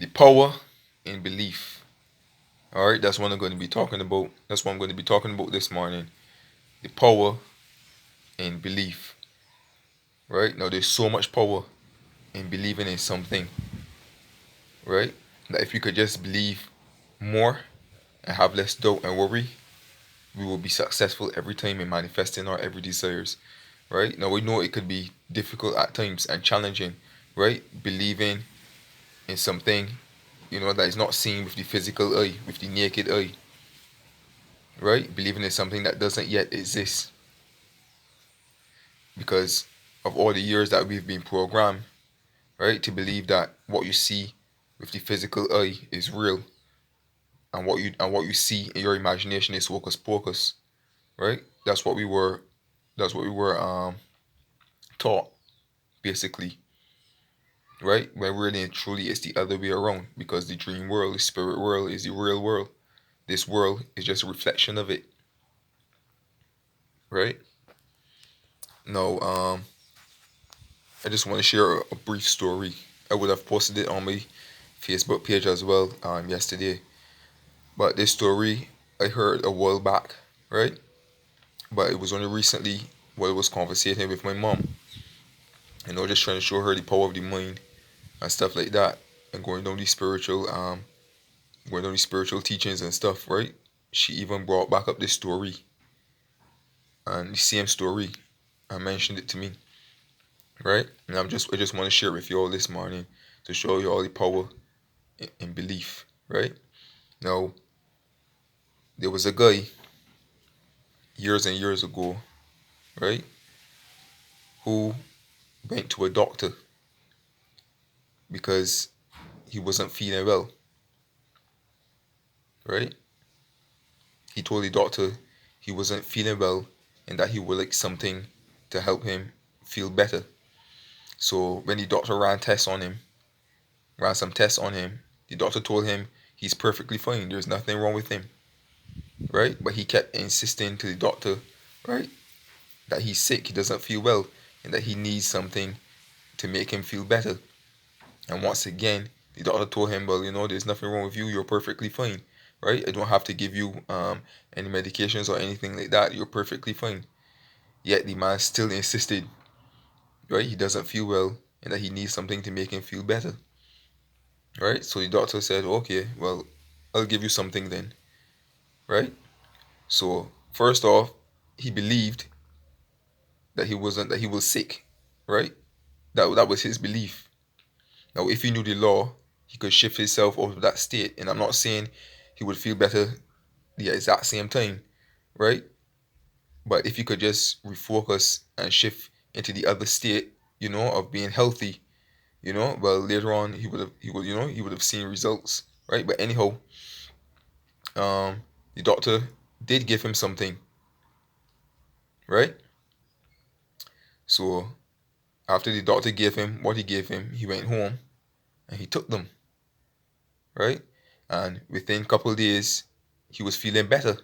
The power in belief. All right, that's what I'm going to be talking about. That's what I'm going to be talking about this morning. The power in belief. Right now, there's so much power in believing in something. Right, that if you could just believe more and have less doubt and worry, we will be successful every time in manifesting our every desires. Right now, we know it could be difficult at times and challenging. Right, believing in something that is not seen with the physical eye, with the naked eye, right? Believing in something that doesn't yet exist because of all the years that we've been programmed, right, to believe that what you see with the physical eye is real, and what you see in your imagination is hocus pocus, right? That's what we were taught, basically, right? When really and truly it's the other way around, because the dream world, the spirit world, is the real world. This world is just a reflection of it, right? Now, I just want to share a brief story. I would have posted it on my Facebook page as well yesterday. But this story I heard a while back, right? But it was only recently while I was conversating with my mom. Just trying to show her the power of the mind and stuff like that, and going down these spiritual teachings and stuff, right? She even brought back up this story and the same story and mentioned it to me, right? And I just want to share it with you all this morning to show you all the power in belief, right? Now, there was a guy years and years ago, right, who went to a doctor because he wasn't feeling well, right? He told the doctor he wasn't feeling well and that he would like something to help him feel better. So when the doctor ran some tests on him, the doctor told him he's perfectly fine. There's nothing wrong with him, right? But he kept insisting to the doctor, right, that he's sick, he doesn't feel well, and that he needs something to make him feel better. And once again, the doctor told him, well, there's nothing wrong with you. You're perfectly fine, right? I don't have to give you any medications or anything like that. You're perfectly fine. Yet the man still insisted, right? He doesn't feel well and that he needs something to make him feel better, right? So the doctor said, okay, well, I'll give you something then, right? So first off, he believed that he was sick, right? That was his belief. Now, if he knew the law, he could shift himself out of that state. And I'm not saying he would feel better the exact same time, right? But if he could just refocus and shift into the other state, of being healthy, well, later on he would have seen results, right? But anyhow, the doctor did give him something, right? So after the doctor gave him what he gave him, he went home and he took them, right? And within a couple of days, he was feeling better,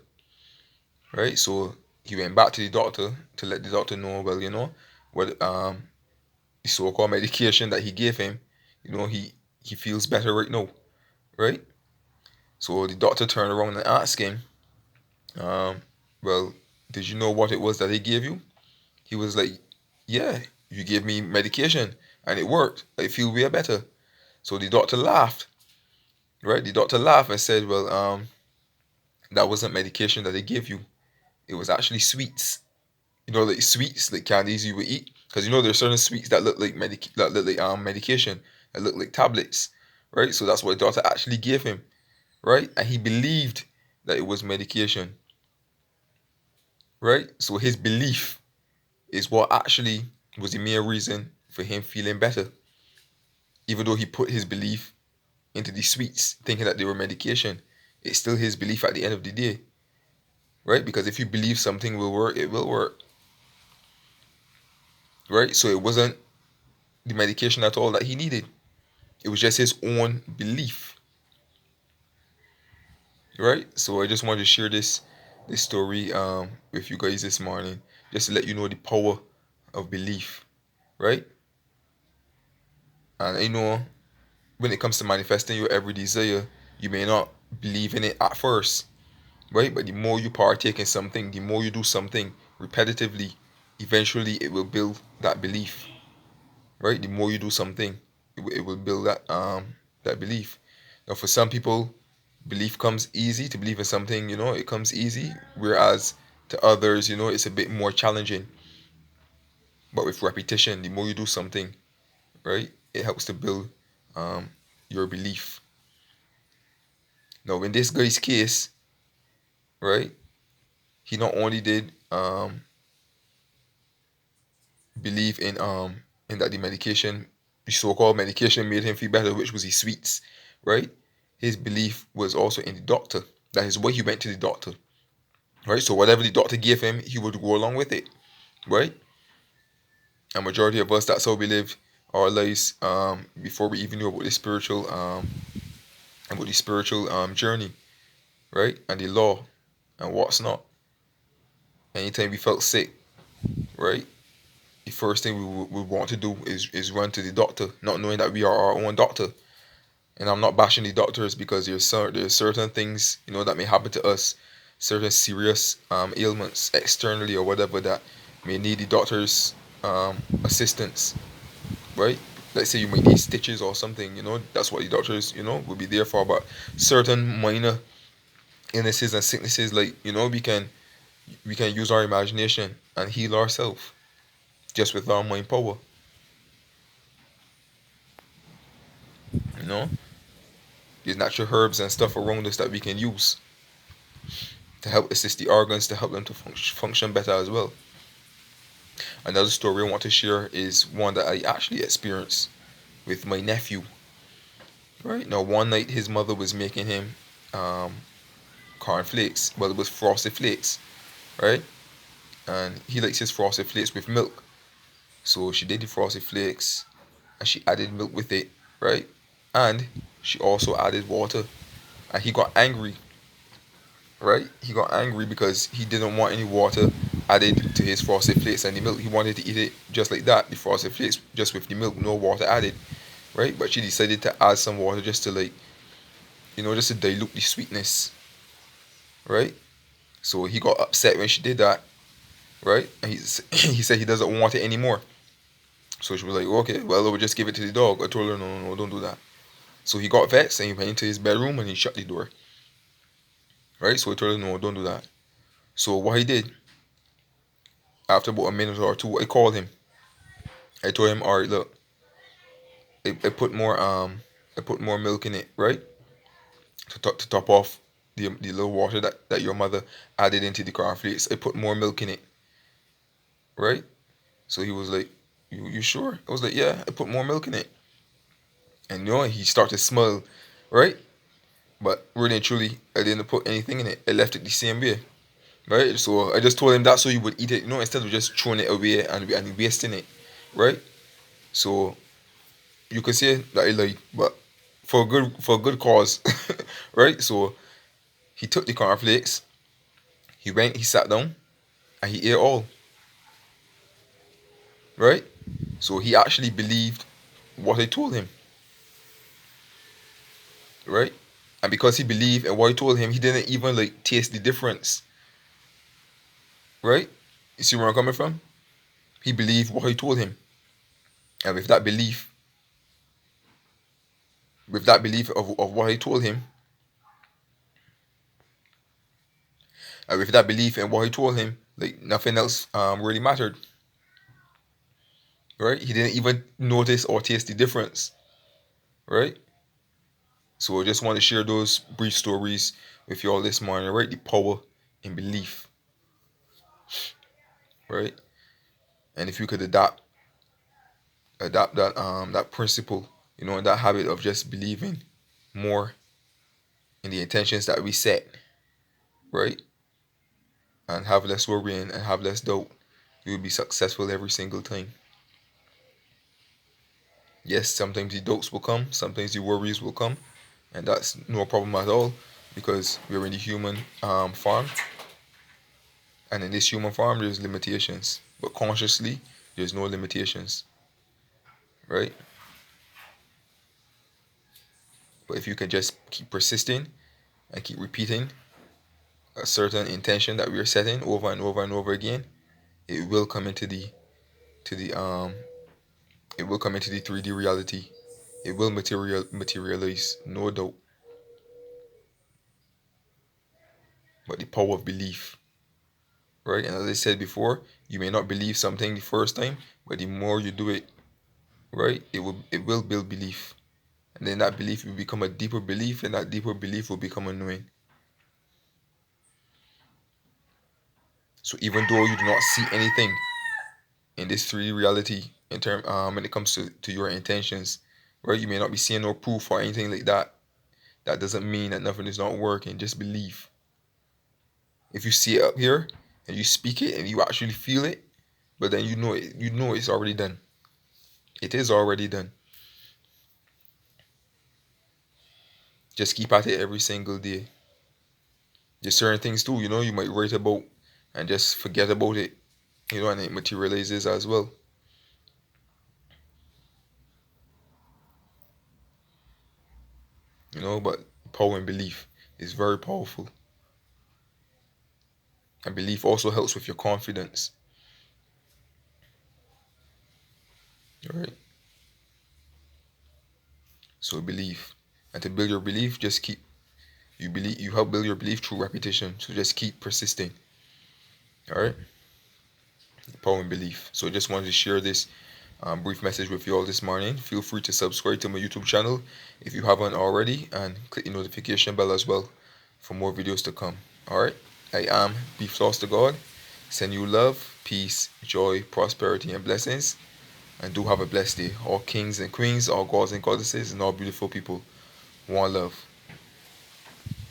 right? So he went back to the doctor to let the doctor know, well, what the so-called medication that he gave him, he feels better right now, right? So the doctor turned around and asked him, um, well, did you know what it was that he gave you? He was like, yeah, you gave me medication and it worked. I feel way better. So the doctor laughed, right? The doctor laughed and said, well, that wasn't medication that they gave you. It was actually sweets. Like sweets, like candies you would eat. Because there's certain sweets that look like medication, that look like tablets, right? So that's what the doctor actually gave him, right? And he believed that it was medication, right? So his belief is what actually was the main reason for him feeling better, even though he put his belief into the sweets, thinking that they were medication. It's still his belief at the end of the day, right? Because if you believe something will work, it will work, right? So it wasn't the medication at all that he needed. It was just his own belief, right? So I just wanted to share this story with you guys this morning, just to let you know the power of belief, right? And I know when it comes to manifesting your every desire, you may not believe in it at first, right? But the more you partake in something, the more you do something repetitively, eventually it will build that belief, right? The more you do something, it will build that belief. Now, for some people, belief comes easy. To believe in something, it comes easy, whereas to others, it's a bit more challenging. But with repetition, the more you do something, right, it helps to build um, your belief. Now, in this guy's case, right, he not only did believe in that the medication, the so-called medication, made him feel better, which was his sweets, right? His belief was also in the doctor. That is why he went to the doctor, right? So whatever the doctor gave him, he would go along with it, right? A majority of us, that's how we live our lives before we even knew about the spiritual journey, right? And the law and what's not. Anytime we felt sick, right? The first thing we want to do is run to the doctor, not knowing that we are our own doctor. And I'm not bashing the doctors, because there's certain things that may happen to us, certain serious ailments externally or whatever, that may need the doctor's assistance, right? Let's say you might need stitches or something, that's what the doctors will be there for. But certain minor illnesses and sicknesses, like we can use our imagination and heal ourselves just with our mind power. You know, there's natural herbs and stuff around us that we can use to help assist the organs, to help them to function better as well. Another story I want to share is one that I actually experienced with my nephew. Right now, one night his mother was making him um, corn flakes. Well, it was frosted flakes, right? And he likes his frosted flakes with milk. So she did the frosted flakes, and she added milk with it, right? And she also added water. And he got angry, right? He got angry because he didn't want any water added to his frosted flakes and the milk. He wanted to eat it just like that, the frosted flakes, just with the milk, no water added, right? But she decided to add some water just to, like, just to dilute the sweetness, right? So he got upset when she did that, right? And he said he doesn't want it anymore. So she was like, okay, well, we'll just give it to the dog. I told her, no, no, no, don't do that. So he got vexed and he went into his bedroom and he shut the door, right? So I told her, no, don't do that. So what he did, after about a minute or two, I called him. I told him, all right, look, I put more milk in it, right? To top off the little water that your mother added into the cornflakes. I put more milk in it, right? So he was like, you sure? I was like, yeah, I put more milk in it. And he started to smile, right? But really and truly, I didn't put anything in it. I left it the same way, right? So I just told him that so he would eat it, instead of just throwing it away and wasting it, right? So you could say that I lied, but for a good cause, right? So he took the cornflakes, he sat down, and he ate all, right? So he actually believed what I told him, right? And because he believed in what I told him, he didn't even like taste the difference, right? You see where I'm coming from? He believed what I told him, and with that belief of what I told him, and with that belief in what I told him, like nothing else really mattered, right? He didn't even notice or taste the difference, right? So I just want to share those brief stories with you all this morning, right? The power in belief, right? And if you could adapt that principle, and that habit of just believing more in the intentions that we set, right? And have less worrying and have less doubt, you will be successful every single time. Yes, sometimes the doubts will come, sometimes the worries will come, and that's no problem at all, because we're in the human form, and in this human form there's limitations, but consciously there's no limitations, right? But if you can just keep persisting and keep repeating a certain intention that we are setting over and over and over again, it will come into the it will come into the 3D reality. It will materialize, no doubt. But the power of belief, right? And as I said before, you may not believe something the first time, but the more you do it, right, it will build belief. And then that belief will become a deeper belief, and that deeper belief will become a knowing. So even though you do not see anything in this 3D reality in term when it comes to your intentions, right? You may not be seeing no proof or anything like that. That doesn't mean that nothing is not working. Just believe. If you see it up here and you speak it and you actually feel it, but then you know it's already done. It is already done. Just keep at it every single day. There's certain things too, you might write about and just forget about it, and it materializes as well. But power and belief is very powerful. And belief also helps with your confidence. All right. So belief. And to build your belief, just keep you help build your belief through repetition. So just keep persisting. All right. Power and belief. So I just wanted to share this brief message with you all this morning. Feel free to subscribe to my YouTube channel if you haven't already, and click the notification bell as well for more videos to come. All right. I am Beef Sauce to God. Send you love, peace, joy, prosperity, and blessings. And do have a blessed day. All kings and queens, all gods and goddesses, and all beautiful people. One love.